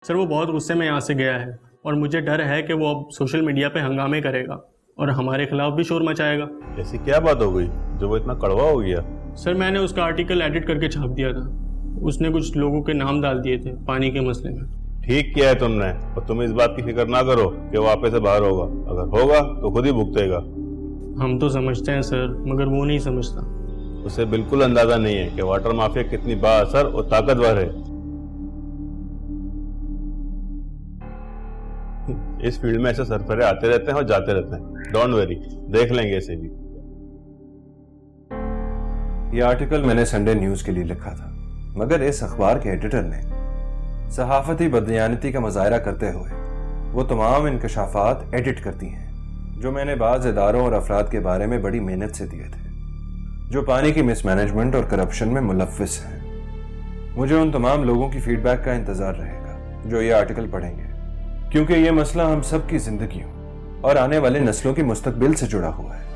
Sir वो बहुत गुस्से में यहाँ से गया है और मुझे डर है कि वो अब सोशल मीडिया पे हंगामे करेगा और हमारे खिलाफ भी शोर मचाएगा। ऐसी क्या बात हो गई जो वो इतना कड़वा हो गया? सर मैंने उसका आर्टिकल एडिट करके छाप दिया था। उसने कुछ लोगों के नाम डाल दिए थे पानी के मसले में। ठीक किया है तुमने, और तुम इस बात की फिक्र ना करो कि वो आपे से बाहर होगा। अगर होगा तो खुद ही भुगतेगा। हम तो समझते हैं सर, मगर वो नहीं समझता। उसे बिल्कुल अंदाजा नहीं है कि वाटर माफिया कितनी बाअसर और ताकतवर है। इस फील्ड में ऐसे सरफरे आते रहते हैं और जाते रहते हैं। डोंट वरी, देख लेंगे इसे भी। ये आर्टिकल मैंने संडे न्यूज के लिए लिखा था, मगर इस अखबार के एडिटर ने सहाफती बदयानती का मुजाहरा करते हुए वो तमाम इंकशाफात एडिट करती हैं जो मैंने बाज़ इदारों और अफराद के बारे में बड़ी मेहनत से दिए थे, जो पानी की मिसमैनेजमेंट और करप्शन में मुलव्विस हैं। मुझे उन तमाम लोगों की फीडबैक का इंतज़ार रहेगा जो ये आर्टिकल पढ़ेंगे, क्योंकि ये मसला हम सब की जिंदगियों और आने वाले नस्लों की मुस्तकबिल से जुड़ा हुआ है।